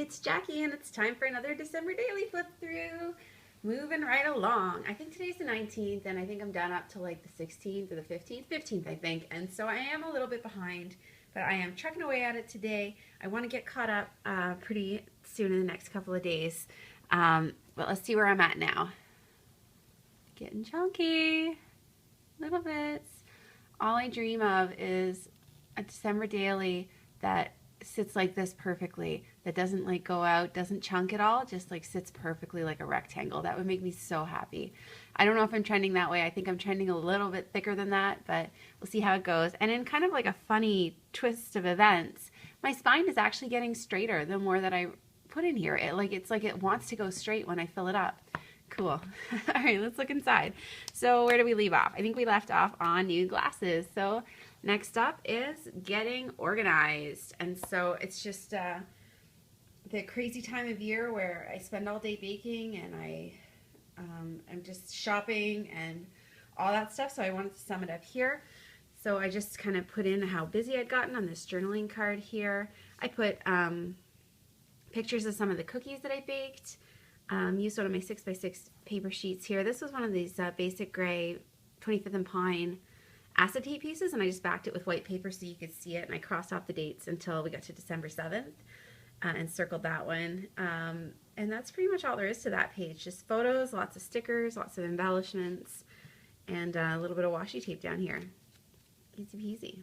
it's Jackie and it's time for another December daily flip through. Moving right along. I think today's the 19th and I think I'm done up to like the 16th or the 15th. 15th, I think. And so I am a little bit behind, but I am trucking away at it today. I want to get caught up pretty soon in the next couple of days. But let's see where I'm at now. Getting chunky. Little bits. All I dream of is a December daily that sits like this perfectly, that doesn't like go out, doesn't chunk at all, just like sits perfectly like a rectangle. That would make me so happy. I don't know if I'm trending that way. I think I'm trending a little bit thicker than that, but we'll see how it goes. And in kind of like a funny twist of events, my spine is actually getting straighter the more that I put in here. It's like it wants to go straight when I fill it up. Cool. All right, let's look inside. So where do we leave off? I think we left off on new glasses. So next up is getting organized. And so it's just the crazy time of year where I spend all day baking and I'm just shopping and all that stuff. So I wanted to sum it up here. So I just kind of put in how busy I'd gotten on this journaling card here. I put pictures of some of the cookies that I baked. Used one of my 6x6 paper sheets here. This was one of these basic gray 25th and Pine acetate pieces, and I just backed it with white paper so you could see it, and I crossed off the dates until we got to December 7th and circled that one. And that's pretty much all there is to that page. Just photos, lots of stickers, lots of embellishments, and a little bit of washi tape down here. Easy peasy.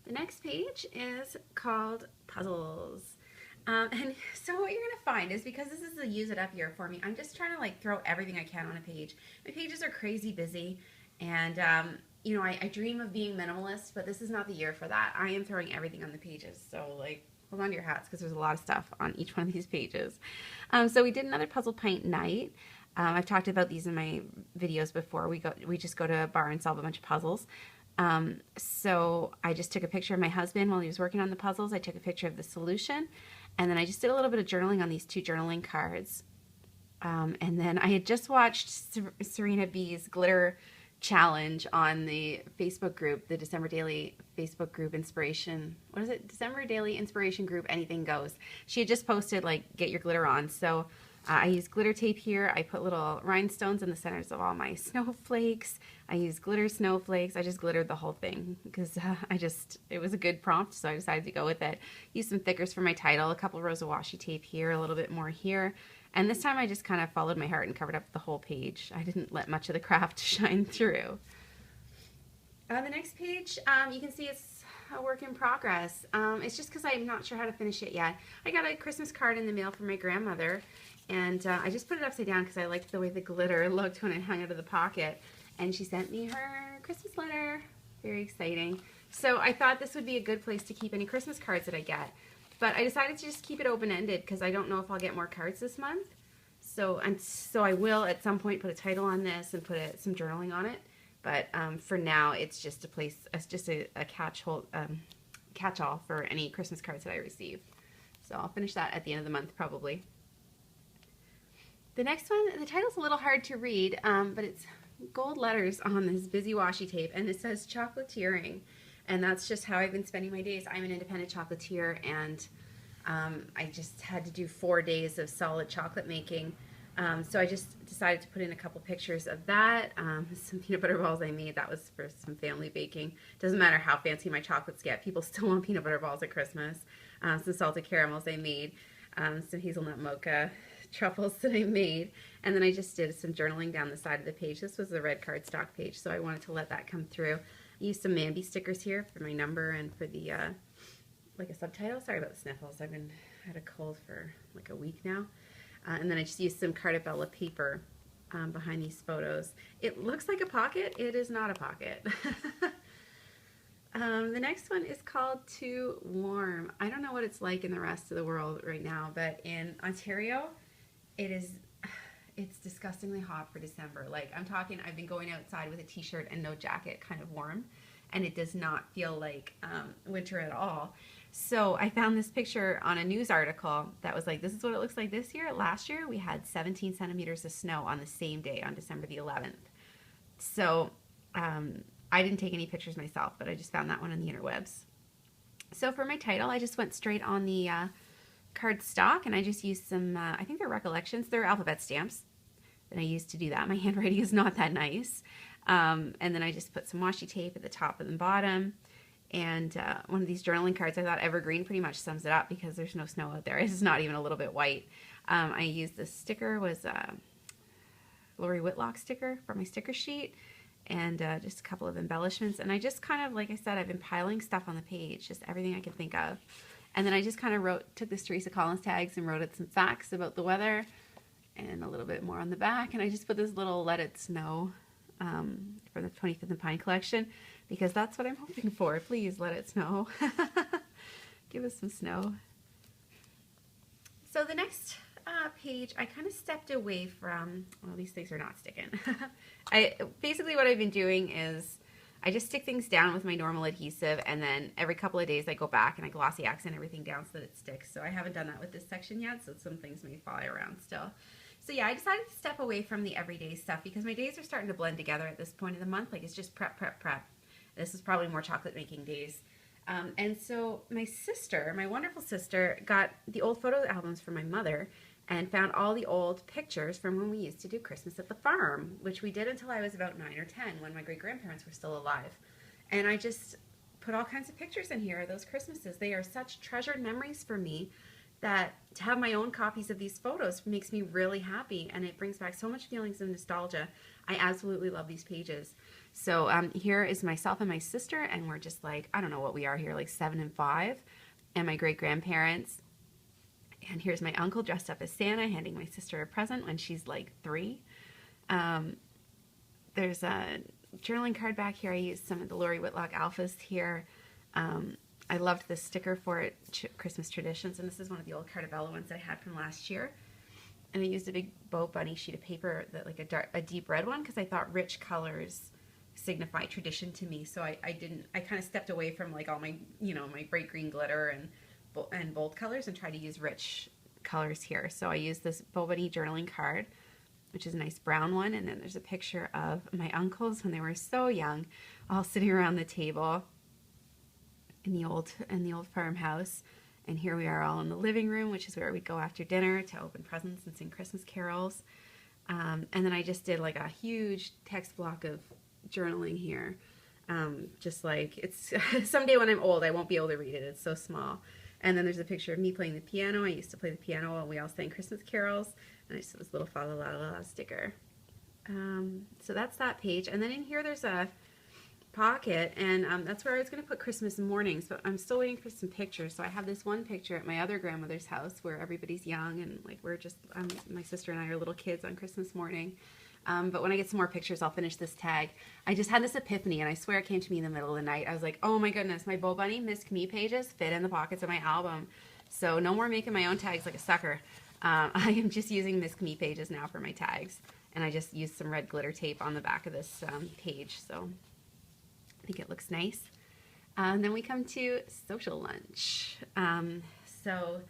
The next page is called Puzzles. And so what you're going to find is, because this is the use it up year for me, I'm just trying to like throw everything I can on a page. My pages are crazy busy, and you know, I dream of being minimalist, but this is not the year for that. I am throwing everything on the pages, so like hold on to your hats because there's a lot of stuff on each one of these pages. So we did another puzzle paint night. I've talked about these in my videos before. We just go to a bar and solve a bunch of puzzles. So I just took a picture of my husband while he was working on the puzzles. I took a picture of the solution, and then I just did a little bit of journaling on these two journaling cards. And then I had just watched Serena B's glitter challenge on the Facebook group, the December Daily Facebook group inspiration. What is it? December Daily Inspiration Group, anything goes. She had just posted like, get your glitter on. So I used glitter tape here. I put little rhinestones in the centers of all my snowflakes. I used glitter snowflakes. I just glittered the whole thing because it was a good prompt, so I decided to go with it. Used some thickers for my title, a couple rows of washi tape here, a little bit more here. And this time I just kind of followed my heart and covered up the whole page. I didn't let much of the craft shine through. The next page, you can see it's a work in progress. It's just because I'm not sure how to finish it yet. I got a Christmas card in the mail from my grandmother, and I just put it upside down because I liked the way the glitter looked when it hung out of the pocket. And she sent me her Christmas letter. Very exciting. So I thought this would be a good place to keep any Christmas cards that I get. But I decided to just keep it open-ended because I don't know if I'll get more cards this month. So I will at some point put a title on this and put some journaling on it. But for now, it's just a place, it's just a catch-all for any Christmas cards that I receive. So I'll finish that at the end of the month probably. The next one, the title's a little hard to read, but it's gold letters on this busy washi tape, and it says chocolatiering. And that's just how I've been spending my days. I'm an independent chocolatier, and I just had to do 4 days of solid chocolate making. So I just decided to put in a couple pictures of that. Some peanut butter balls I made. That was for some family baking. Doesn't matter how fancy my chocolates get. People still want peanut butter balls at Christmas. Some salted caramels I made. Some hazelnut mocha truffles that I made. And then I just did some journaling down the side of the page. This was the red cardstock page, so I wanted to let that come through. I used some Mambi stickers here for my number and for the, like a subtitle. Sorry about the sniffles. I've had a cold for like a week now. And then I just used some Cartabella paper behind these photos. It looks like a pocket. It is not a pocket. The next one is called Too Warm. I don't know what it's like in the rest of the world right now, but in Ontario, it's disgustingly hot for December. Like, I'm talking, I've been going outside with a t-shirt and no jacket, kind of warm, and it does not feel like winter at all. So I found this picture on a news article that was like, this is what it looks like this year. Last year, we had 17 centimeters of snow on the same day, on December the 11th. So I didn't take any pictures myself, but I just found that one on the interwebs. So for my title, I just went straight on the card stock, and I just used some, I think they're Recollections, they're alphabet stamps that I used to do that. My handwriting is not that nice. And then I just put some washi tape at the top and the bottom. And one of these journaling cards, I thought evergreen pretty much sums it up because there's no snow out there. It's not even a little bit white. I used this sticker, was Lori Whitlock sticker for my sticker sheet, and just a couple of embellishments. And I just kind of, like I said, I've been piling stuff on the page, just everything I can think of. And then I just kind of took this Teresa Collins tags and wrote it some facts about the weather and a little bit more on the back. And I just put this little Let It Snow for the 25th and Pine collection, because that's what I'm hoping for. Please let it snow. Give us some snow. So the next page, I kind of stepped away from, well, these things are not sticking. Basically what I've been doing is I just stick things down with my normal adhesive, and then every couple of days I go back and I glossy accent everything down so that it sticks. So I haven't done that with this section yet, so some things may fly around still. So yeah, I decided to step away from the everyday stuff because my days are starting to blend together at this point of the month. Like, it's just prep, prep, prep. This is probably more chocolate making days. And so my sister, my wonderful sister, got the old photo albums from my mother and found all the old pictures from when we used to do Christmas at the farm, which we did until I was about 9 or 10, when my great-grandparents were still alive. And I just put all kinds of pictures in here of those Christmases. They are such treasured memories for me that to have my own copies of these photos makes me really happy, and it brings back so much feelings of nostalgia. I absolutely love these pages. So here is myself and my sister, and we're just like, I don't know what we are here, like 7 and 5, and my great-grandparents. And here's my uncle dressed up as Santa, handing my sister a present when she's like 3. There's a journaling card back here. I used some of the Lori Whitlock alphas here. I loved this sticker for it, Christmas Traditions, and this is one of the old Cartabella ones that I had from last year. And I used a big Bo Bunny sheet of paper, that like a deep red one, because I thought rich colors signify tradition to me. So I kind of stepped away from like all my, my bright green glitter and bold colors, and tried to use rich colors here. So I used this Bo Bunny journaling card, which is a nice brown one, and then there's a picture of my uncles when they were so young, all sitting around the table in the old farmhouse. And here we are all in the living room, which is where we'd go after dinner to open presents and sing Christmas carols. And then I just did like a huge text block of journaling here. Just like, it's someday when I'm old, I won't be able to read it. It's so small. And then there's a picture of me playing the piano. I used to play the piano while we all sang Christmas carols. And I just have this little Fa La La La sticker. So that's that page. And then in here there's a pocket, and that's where I was going to put Christmas mornings, but I'm still waiting for some pictures. So I have this one picture at my other grandmother's house where everybody's young, and like we're just, my sister and I are little kids on Christmas morning. But when I get some more pictures, I'll finish this tag. I just had this epiphany, and I swear it came to me in the middle of the night. I was like, oh my goodness, my Bo Bunny Miss Me pages fit in the pockets of my album. So no more making my own tags like a sucker. I am just using Miss Me pages now for my tags. And I just used some red glitter tape on the back of this page. So I think it looks nice. And then we come to social lunch. So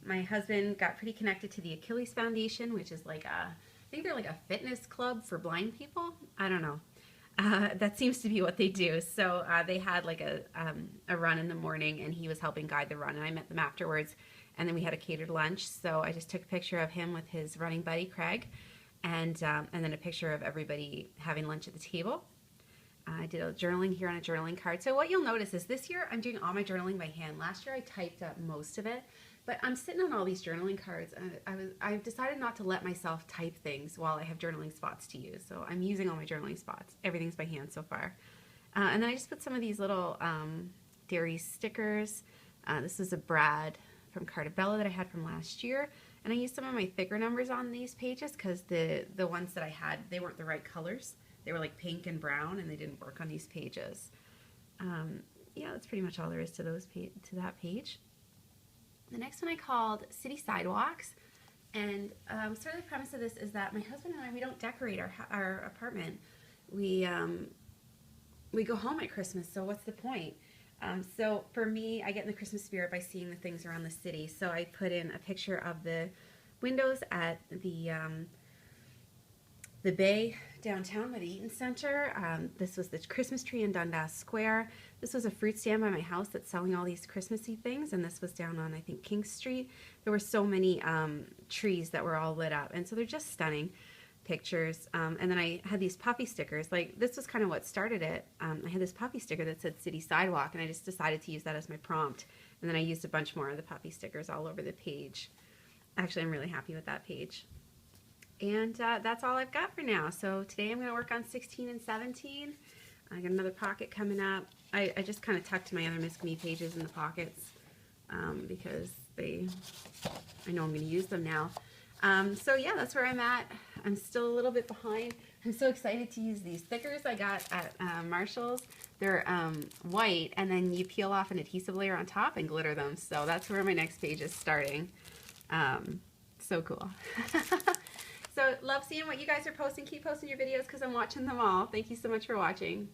my husband got pretty connected to the Achilles Foundation, which is like I think they're like a fitness club for blind people. I don't know. That seems to be what they do. So they had like a run in the morning, and he was helping guide the run, and I met them afterwards, and then we had a catered lunch. So I just took a picture of him with his running buddy Craig, and then a picture of everybody having lunch at the table. I did a journaling here on a journaling card. So what you'll notice is this year I'm doing all my journaling by hand. Last year I typed up most of it, but I'm sitting on all these journaling cards, and I've decided not to let myself type things while I have journaling spots to use. So I'm using all my journaling spots. Everything's by hand so far. And then I just put some of these little dairy stickers. This is a Brad from Cartabella that I had from last year. And I used some of my thicker numbers on these pages because the ones that I had, they weren't the right colors. They were like pink and brown, and they didn't work on these pages. Yeah, that's pretty much all there is to that page. The next one I called City Sidewalks, and sort of the premise of this is that my husband and I, we don't decorate our apartment. We go home at Christmas, so what's the point? So for me, I get in the Christmas spirit by seeing the things around the city. So I put in a picture of the windows at the Bay downtown by the Eaton Center. This was the Christmas tree in Dundas Square. This was a fruit stand by my house that's selling all these Christmassy things, and this was down on, I think, King Street. There were so many trees that were all lit up, and so they're just stunning pictures. And then I had these puppy stickers. Like, this was kind of what started it. I had this puppy sticker that said City Sidewalk, and I just decided to use that as my prompt. And then I used a bunch more of the puppy stickers all over the page. Actually, I'm really happy with that page. And that's all I've got for now. So today I'm going to work on 16 and 17. I got another pocket coming up. I just kind of tucked my other Miss Me pages in the pockets because I know I'm going to use them now. So yeah, that's where I'm at. I'm still a little bit behind. I'm so excited to use these stickers I got at Marshall's. They're white, and then you peel off an adhesive layer on top and glitter them. So that's where my next page is starting. So cool. So love seeing what you guys are posting. Keep posting your videos because I'm watching them all. Thank you so much for watching.